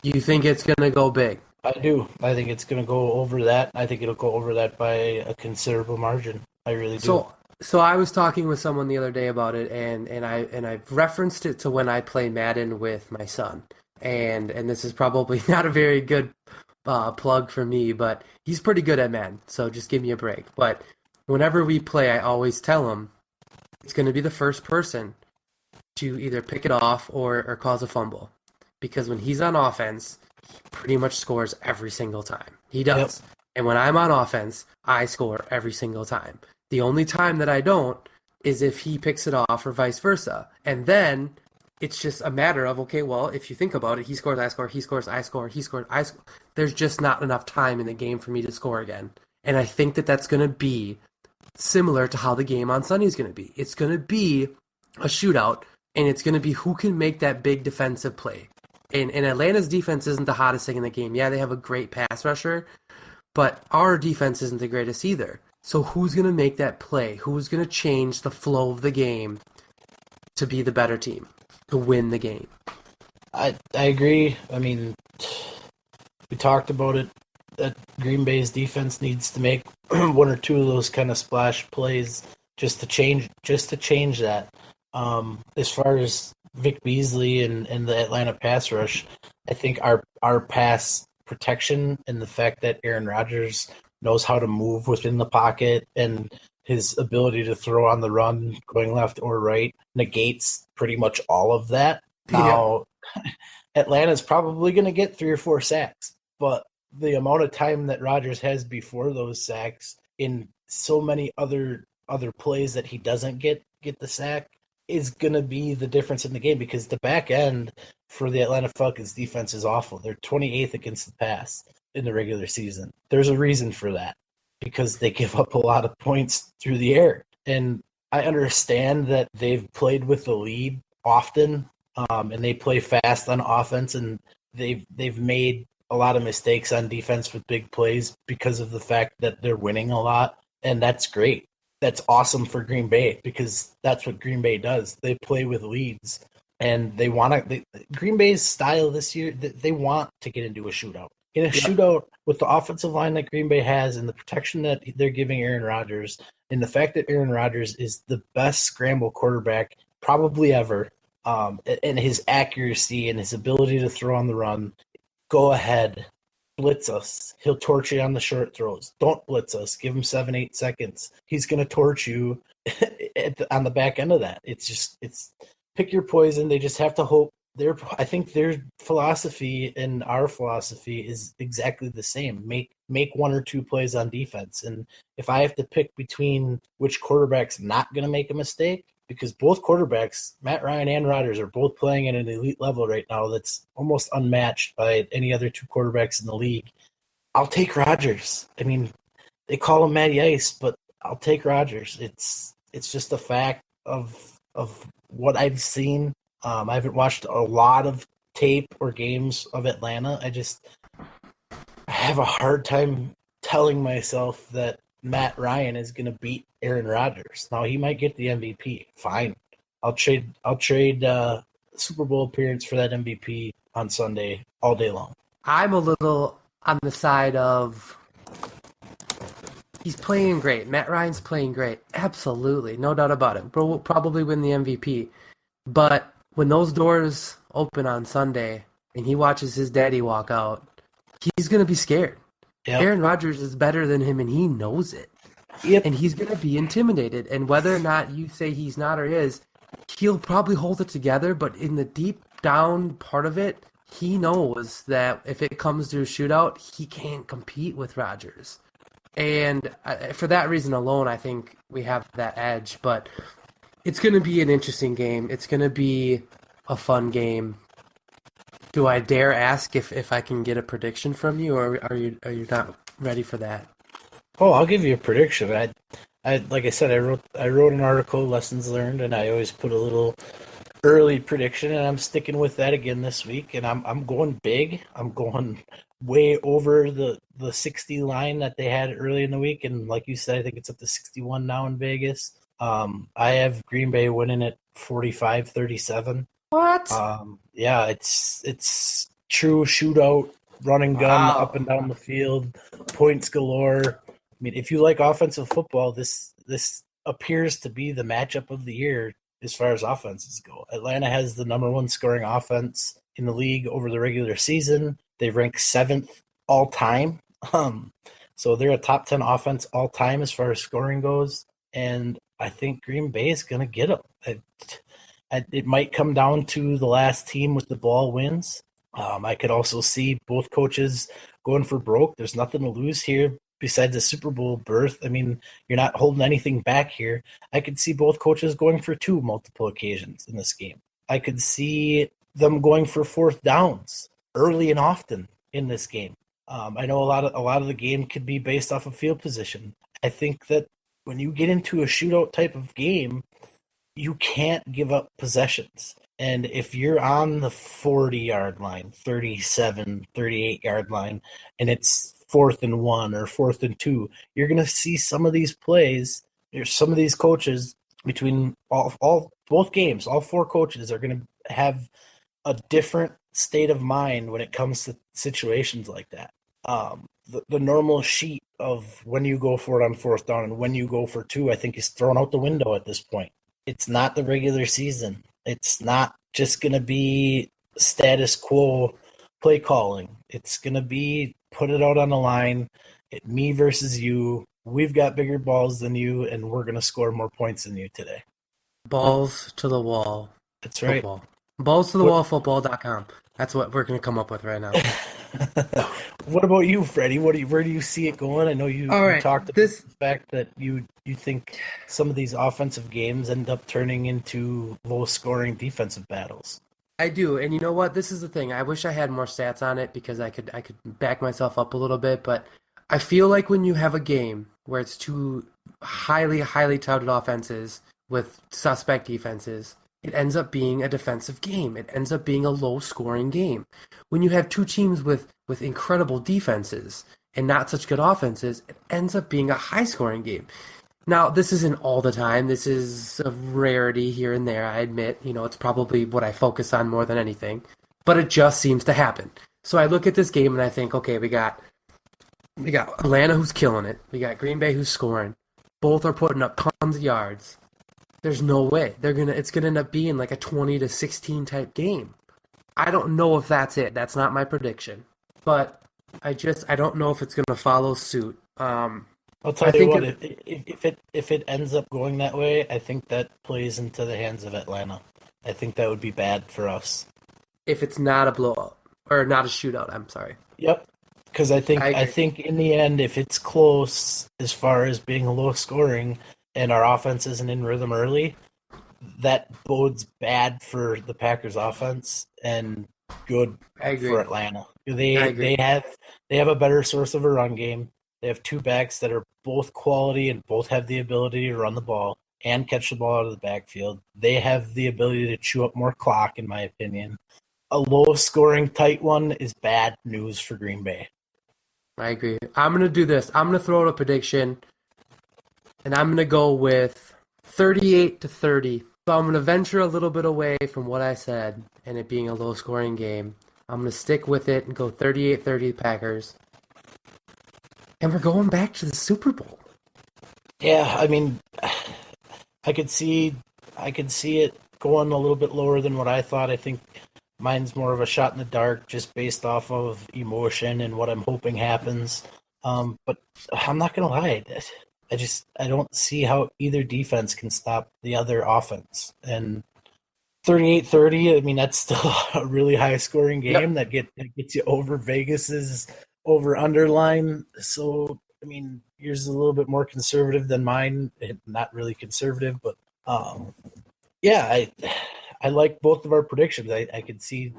Speaker 8: You think it's going to go big?
Speaker 6: I do. I think it's going to go over that. I think it'll go over that by a considerable margin. I really do.
Speaker 8: So I was talking with someone the other day about it, and I referenced it to when I play Madden with my son. And this is probably not a very good plug for me, but he's pretty good at Madden, so just give me a break. But whenever we play, I always tell him it's going to be the first person to either pick it off or cause a fumble. Because when he's on offense, he pretty much scores every single time. He does. Yep. And when I'm on offense, I score every single time. The only time that I don't is if he picks it off or vice versa. And then it's just a matter of, okay, well, if you think about it, he scores, I score, he scores, I score, he scores, I score. There's just not enough time in the game for me to score again. And I think that that's going to be similar to how the game on Sunday is going to be. It's going to be a shootout, and it's going to be who can make that big defensive play. And Atlanta's defense isn't the hottest thing in the game. Yeah, they have a great pass rusher, but our defense isn't the greatest either. So who's going to make that play? Who's going to change the flow of the game to be the better team, to win the game?
Speaker 6: I agree. I mean, we talked about it, that Green Bay's defense needs to make 1 or 2 of those kind of splash plays just to change that. As far as Vic Beasley and the Atlanta pass rush, I think our pass protection and the fact that Aaron Rodgers knows how to move within the pocket and his ability to throw on the run going left or right negates pretty much all of that. Now, Atlanta's probably going to get 3 or 4 sacks, but the amount of time that Rodgers has before those sacks in so many other plays that he doesn't get the sack is going to be the difference in the game, because the back end for the Atlanta Falcons defense is awful. They're 28th against the pass in the regular season. There's a reason for that, because they give up a lot of points through the air. And I understand that they've played with the lead often, and they play fast on offense, and they've made a lot of mistakes on defense with big plays because of the fact that they're winning a lot, and that's great. That's awesome for Green Bay because that's what Green Bay does. They play with leads, and they want to. Green Bay's style this year, they want to get into a shootout. In a shootout with the offensive line that Green Bay has and the protection that they're giving Aaron Rodgers, and the fact that Aaron Rodgers is the best scramble quarterback probably ever, and his accuracy and his ability to throw on the run, go ahead, blitz us. He'll torch you on the short throws. Don't blitz us. Give him 7-8 seconds. He's going to torch you on the back end of that. It's pick your poison. They just have to hope. I think their philosophy and our philosophy is exactly the same. Make one or two plays on defense. And if I have to pick between which quarterback's not going to make a mistake, because both quarterbacks, Matt Ryan and Rodgers, are both playing at an elite level right now that's almost unmatched by any other two quarterbacks in the league, I'll take Rodgers. I mean, they call him Matty Ice, but I'll take Rodgers. It's just a fact of what I've seen. I haven't watched a lot of tape or games of Atlanta. I have a hard time telling myself that Matt Ryan is going to beat Aaron Rodgers. Now he might get the MVP. Fine, I'll trade Super Bowl appearance for that MVP on Sunday all day long.
Speaker 8: I'm a little on the side of he's playing great. Matt Ryan's playing great. Absolutely, no doubt about it. But we'll probably win the MVP. But when those doors open on Sunday and he watches his daddy walk out, he's going to be scared. Yep. Aaron Rodgers is better than him, and he knows it. Yep. And he's going to be intimidated. And whether or not you say he's not or is, he'll probably hold it together. But in the deep down part of it, he knows that if it comes to a shootout, he can't compete with Rodgers. And for that reason alone, I think we have that edge. But it's going to be an interesting game. It's going to be a fun game. Do I dare ask if I can get a prediction from you, or are you not ready for that?
Speaker 6: Oh, I'll give you a prediction. I like I said, I wrote an article, lessons learned, and I always put a little early prediction, and I'm sticking with that again this week. And I'm going big. I'm going way over the 60 line that they had early in the week, and like you said, I think it's up to 61 now in Vegas. I have Green Bay winning at 45-37.
Speaker 8: What?
Speaker 6: Yeah, it's true shootout, run and gun, up and down the field, points galore. I mean, if you like offensive football, this appears to be the matchup of the year as far as offenses go. Atlanta has the number one scoring offense in the league over the regular season. They rank 7th all time. So they're a top 10 offense all time as far as scoring goes. And I think Green Bay is going to get them. It might come down to the last team with the ball wins. I could also see both coaches going for broke. There's nothing to lose here besides a Super Bowl berth. I mean, you're not holding anything back here. I could see both coaches going for 2 multiple occasions in this game. I could see them going for 4th downs early and often in this game. I know a lot of the game could be based off of field position. I think that when you get into a shootout type of game, you can't give up possessions. And if you're on the 40-yard line, 37, 38-yard line, and it's 4th and 1 or 4th and 2, you're going to see some of these plays. There's some of these coaches between both games, all 4 coaches are going to have a different state of mind when it comes to situations like that. The normal sheet of when you go for it on 4th down and when you go for 2, I think is thrown out the window at this point. It's not the regular season. It's not just going to be status quo play calling. It's going to be put it out on the line, me versus you. We've got bigger balls than you, and we're going to score more points than you today.
Speaker 8: Balls to the wall.
Speaker 6: That's right.
Speaker 8: Football. Balls to the wall football.com. That's what we're going to come up with right now.
Speaker 6: What about you, Freddie? Where do you see it going? I know you talked about the fact that you think some of these offensive games end up turning into low-scoring defensive battles.
Speaker 8: I do, and you know what? This is the thing. I wish I had more stats on it because I could back myself up a little bit, but I feel like when you have a game where it's 2 highly touted offenses with suspect defenses, it ends up being a defensive game. It ends up being a low-scoring game. When you have two teams with incredible defenses and not such good offenses, it ends up being a high-scoring game. Now, this isn't all the time. This is a rarity here and there, I admit. It's probably what I focus on more than anything. But it just seems to happen. So I look at this game and I think, okay, we got Atlanta who's killing it. We got Green Bay who's scoring. Both are putting up tons of yards. There's no way it's gonna end up being like a 20-16 type game. I don't know if that's it. That's not my prediction, but I don't know if it's gonna follow suit.
Speaker 6: I'll tell you what, if it ends up going that way, I think that plays into the hands of Atlanta. I think that would be bad for us.
Speaker 8: If it's not a blowout or not a shootout, I'm sorry.
Speaker 6: Yep. Because I think in the end, if it's close as far as being low scoring and our offense isn't in rhythm early, that bodes bad for the Packers offense and good for Atlanta. They have a better source of a run game. They have two backs that are both quality and both have the ability to run the ball and catch the ball out of the backfield. They have the ability to chew up more clock, in my opinion. A low-scoring, tight one is bad news for Green Bay.
Speaker 8: I agree. I'm going to do this. I'm going to throw out a prediction, and I'm going to go with 38-30. So I'm going to venture a little bit away from what I said and it being a low-scoring game. I'm going to stick with it and go 38-30 Packers. And we're going back to the Super Bowl.
Speaker 6: Yeah, I mean, I could see it going a little bit lower than what I thought. I think mine's more of a shot in the dark just based off of emotion and what I'm hoping happens. But I'm not going to lie. I don't see how either defense can stop the other offense. And 38-30, I mean, that's still a really high-scoring game that gets you over Vegas's over-under line. So, I mean, yours is a little bit more conservative than mine. Not really conservative, but yeah, I like both of our predictions. I could see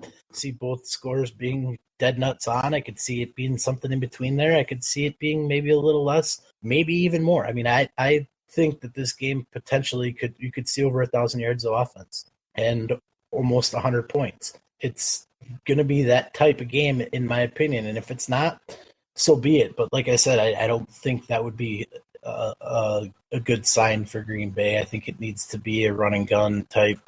Speaker 6: both scores being dead nuts on. I could see it being something in between there. I could see it being maybe a little less, maybe even more. I mean, I think that this game potentially you could see over 1,000 yards of offense and almost 100 points. It's going to be that type of game, in my opinion. And if it's not, so be it. But like I said, I don't think that would be a good sign for Green Bay. I think it needs to be a run and gun type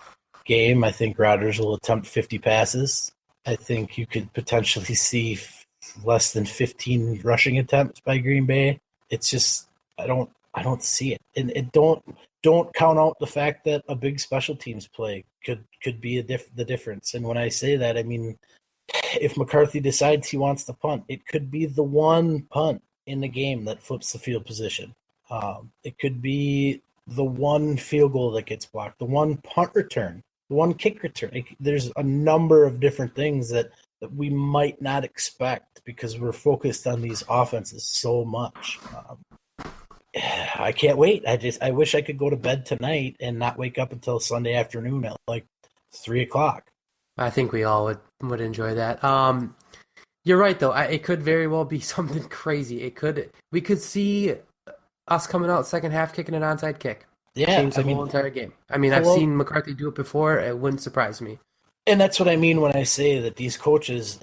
Speaker 6: game. I think Rodgers will attempt 50 passes. I think you could potentially see less than 15 rushing attempts by Green Bay. It's just I don't see it. And don't count out the fact that a big special teams play could be the difference. And when I say that, I mean, if McCarthy decides he wants to punt, it could be the one punt in the game that flips the field position. It could be the one field goal that gets blocked, the one punt return, the one kick return. There's a number of different things that we might not expect because we're focused on these offenses so much. I can't wait. I wish I could go to bed tonight and not wake up until Sunday afternoon at like 3:00.
Speaker 8: I think we all would enjoy that. You're right though. It could very well be something crazy. We could see us coming out second half kicking an onside kick.
Speaker 6: Yeah,
Speaker 8: change the whole entire game. I mean, I've seen McCarthy do it before. It wouldn't surprise me.
Speaker 6: And that's what I mean when I say that these coaches,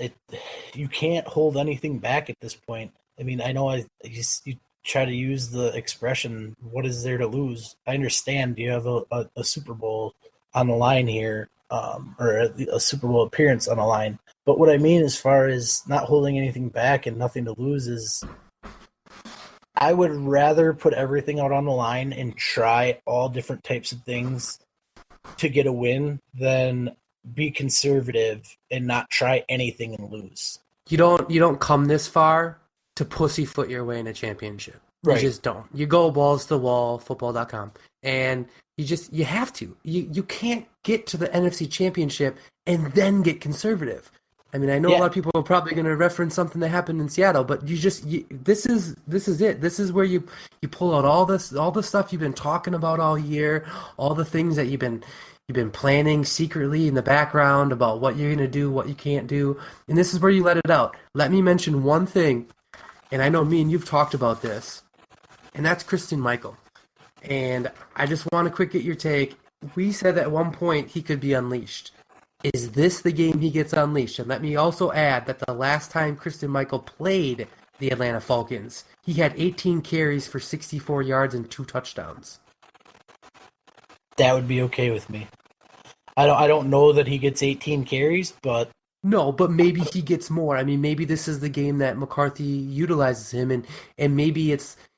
Speaker 6: you can't hold anything back at this point. I mean, I know you try to use the expression, what is there to lose? I understand you have a Super Bowl on the line here, or a Super Bowl appearance on the line. But what I mean as far as not holding anything back and nothing to lose is I would rather put everything out on the line and try all different types of things to get a win than be conservative and not try anything and lose.
Speaker 8: You don't come this far to pussyfoot your way in a championship.
Speaker 6: Right.
Speaker 8: You just don't. You go balls to the wall, football.com, and you have to. You can't get to the NFC Championship and then get conservative. I mean, I know a lot of people are probably going to reference something that happened in Seattle, but this is it. This is where you pull out all the stuff you've been talking about all year, all the things that you've been planning secretly in the background about what you're going to do, what you can't do, and this is where you let it out. Let me mention one thing, and I know me and you've talked about this, and that's Christine Michael. And I just want to quick get your take. We said at one point he could be unleashed. Is this the game he gets unleashed? And let me also add that the last time Christine Michael played the Atlanta Falcons, he had 18 carries for 64 yards and 2 touchdowns.
Speaker 6: That would be okay with me. I don't know that he gets 18 carries, but
Speaker 8: no, but maybe he gets more. I mean, maybe this is the game that McCarthy utilizes him, and maybe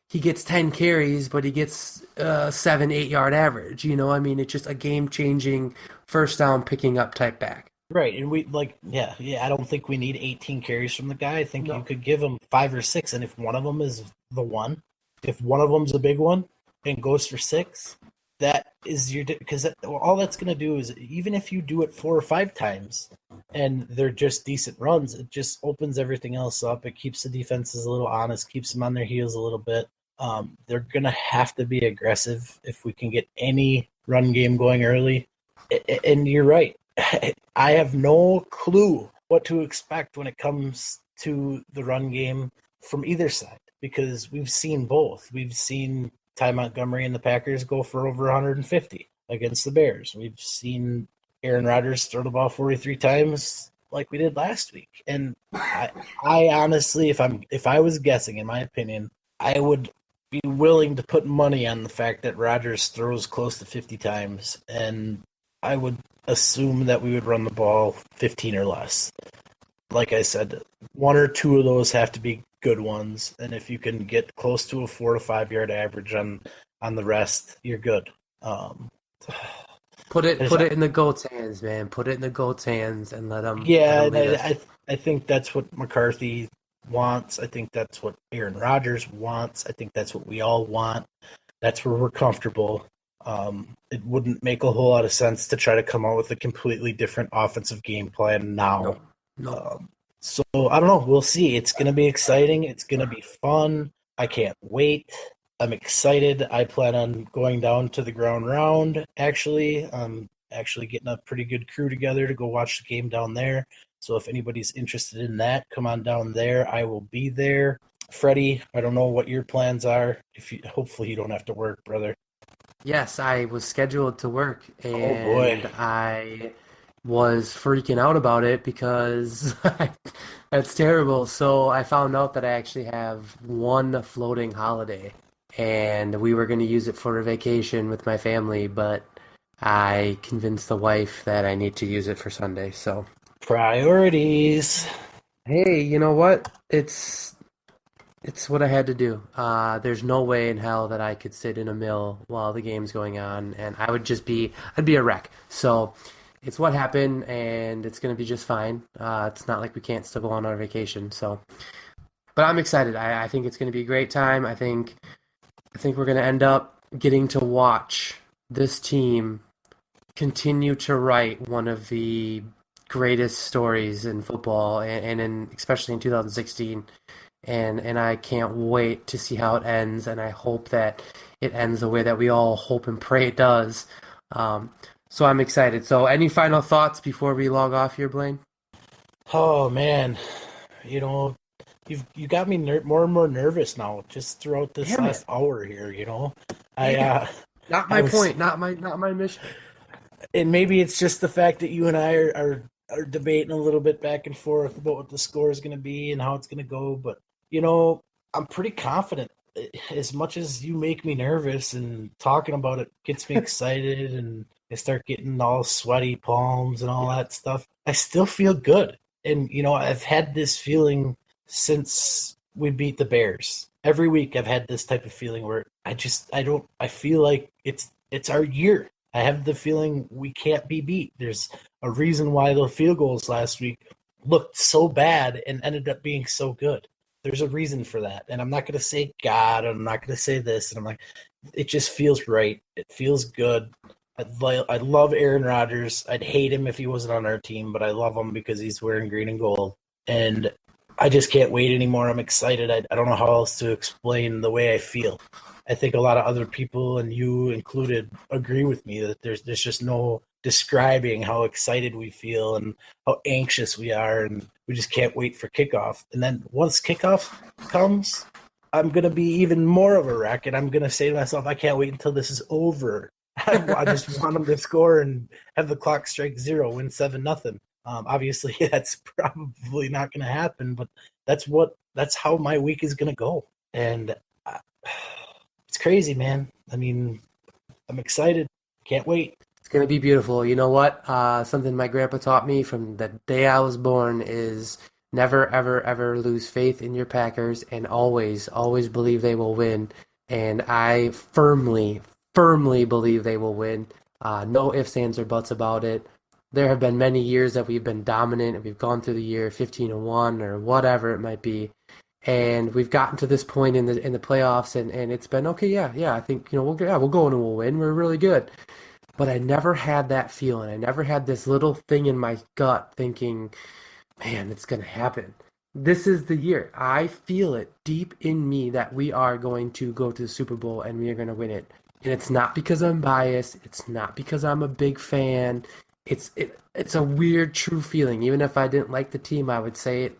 Speaker 8: he gets 10 carries, but he gets 7-8 yard average. You know, I mean, it's just a game changing first down picking up type back.
Speaker 6: Right, and we I don't think we need 18 carries from the guy. I think you could give him 5 or 6, and if one of them is the one, if one of them's a big one and goes for 6, that is because all that's going to do is, even if you do it 4 or 5 times and they're just decent runs, it just opens everything else up. It keeps the defenses a little honest, keeps them on their heels a little bit. They're going to have to be aggressive if we can get any run game going early. And you're right. I have no clue what to expect when it comes to the run game from either side, because we've seen both. We've seen Ty Montgomery and the Packers go for over 150 against the Bears. We've seen Aaron Rodgers throw the ball 43 times like we did last week. And I honestly, if I was guessing, in my opinion, I would be willing to put money on the fact that Rodgers throws close to 50 times, and I would assume that we would run the ball 15 or less. Like I said, 1 or 2 of those have to be good ones, and if you can get close to a 4 to 5 yard average on the rest, you're good.
Speaker 8: Put it in the GOAT's hands, man. Put it in the GOAT's hands and let them.
Speaker 6: Yeah, I think that's what McCarthy wants. I think that's what Aaron Rodgers wants. I think that's what we all want. That's where we're comfortable. It wouldn't make a whole lot of sense to try to come out with a completely different offensive game plan now.
Speaker 8: No.
Speaker 6: So I don't know. We'll see. It's going to be exciting. It's going to be fun. I can't wait. I'm excited. I plan on going down to the ground round, actually. I'm actually getting a pretty good crew together to go watch the game down there. So if anybody's interested in that, come on down there. I will be there. Freddie, I don't know what your plans are. Hopefully you don't have to work, brother.
Speaker 8: Yes, I was scheduled to work, and
Speaker 6: oh boy.
Speaker 8: I was freaking out about it because that's terrible. So I found out that I actually have one floating holiday, and we were going to use it for a vacation with my family, but I convinced the wife that I need to use it for Sunday. So
Speaker 6: priorities.
Speaker 8: Hey, you know what? It's what I had to do. There's no way in hell that I could sit in a mill while the game's going on, and I'd be a wreck. So it's what happened, and it's going to be just fine. It's not like we can't still go on our vacation. So, but I'm excited. I think it's going to be a great time. I think we're going to end up getting to watch this team continue to write one of the greatest stories in football, and especially in 2016. And I can't wait to see how it ends, and I hope that it ends the way that we all hope and pray it does. So I'm excited. So any final thoughts before we log off here, Blaine?
Speaker 6: Oh, man. You got me more and more nervous now just throughout this last hour here,
Speaker 8: Not my point, not my mission.
Speaker 6: And maybe it's just the fact that you and I are debating a little bit back and forth about what the score is going to be and how it's going to go, but I'm pretty confident. As much as you make me nervous, and talking about it gets me excited, and I start getting all sweaty palms and all that stuff, I still feel good. And, I've had this feeling since we beat the Bears. Every week I've had this type of feeling where I feel like it's our year. I have the feeling we can't be beat. There's a reason why the field goals last week looked so bad and ended up being so good. There's a reason for that. And I'm not going to say God, and I'm not going to say this. And I'm like, it just feels right. It feels good. I love Aaron Rodgers. I'd hate him if he wasn't on our team, but I love him because he's wearing green and gold. And I just can't wait anymore. I'm excited. I don't know how else to explain the way I feel. I think a lot of other people, and you included, agree with me that there's just no describing how excited we feel and how anxious we are, and we just can't wait for kickoff. And then once kickoff comes, I'm going to be even more of a wreck, and I'm going to say to myself, I can't wait until this is over. I just want them to score and have the clock strike 0, win 7-0. Obviously, that's probably not going to happen, but that's how my week is going to go. And it's crazy, man. I mean, I'm excited. Can't wait.
Speaker 8: It's going to be beautiful. You know what? Something my grandpa taught me from the day I was born is never, ever, ever lose faith in your Packers, and always, always believe they will win. And I firmly, firmly believe they will win. No ifs, ands, or buts about it. There have been many years that we've been dominant, and we've gone through the year 15-1 or whatever it might be, and we've gotten to this point in the playoffs, and it's been okay. Yeah. I think we'll go and we'll win. We're really good. But I never had that feeling. I never had this little thing in my gut thinking, man, it's going to happen. This is the year. I feel it deep in me that we are going to go to the Super Bowl and we are going to win it. And it's not because I'm biased. It's not because I'm a big fan. It's a weird, true feeling. Even if I didn't like the team, I would say it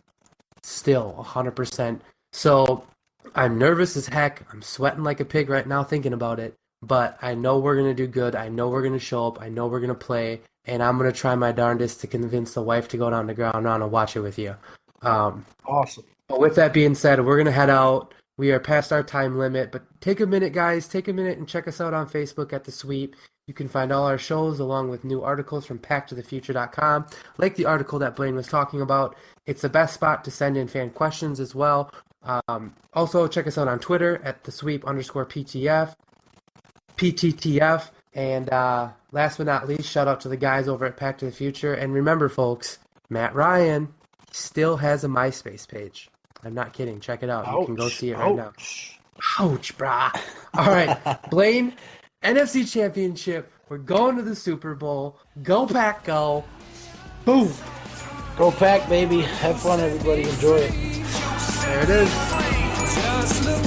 Speaker 8: still 100%. So I'm nervous as heck. I'm sweating like a pig right now thinking about it. But I know we're going to do good. I know we're going to show up. I know we're going to play. And I'm going to try my darndest to convince the wife to go down to ground round and watch it with you.
Speaker 6: Awesome.
Speaker 8: But with that being said, we're going to head out. We are past our time limit. But take a minute, guys. Take a minute and check us out on Facebook at The Sweep. You can find all our shows along with new articles from packtothefuture.com, like the article that Blaine was talking about. It's the best spot to send in fan questions as well. Also, check us out on Twitter at PTTF. And last but not least, shout out to the guys over at Pack to the Future. And remember, folks, Matt Ryan still has a MySpace page. I'm not kidding. Check it out. You can go see it right now. Ouch, brah. All right, Blaine, NFC Championship. We're going to the Super Bowl. Go Pack, go. Boom.
Speaker 6: Go Pack, baby. Have fun, everybody. Enjoy it.
Speaker 8: There it is.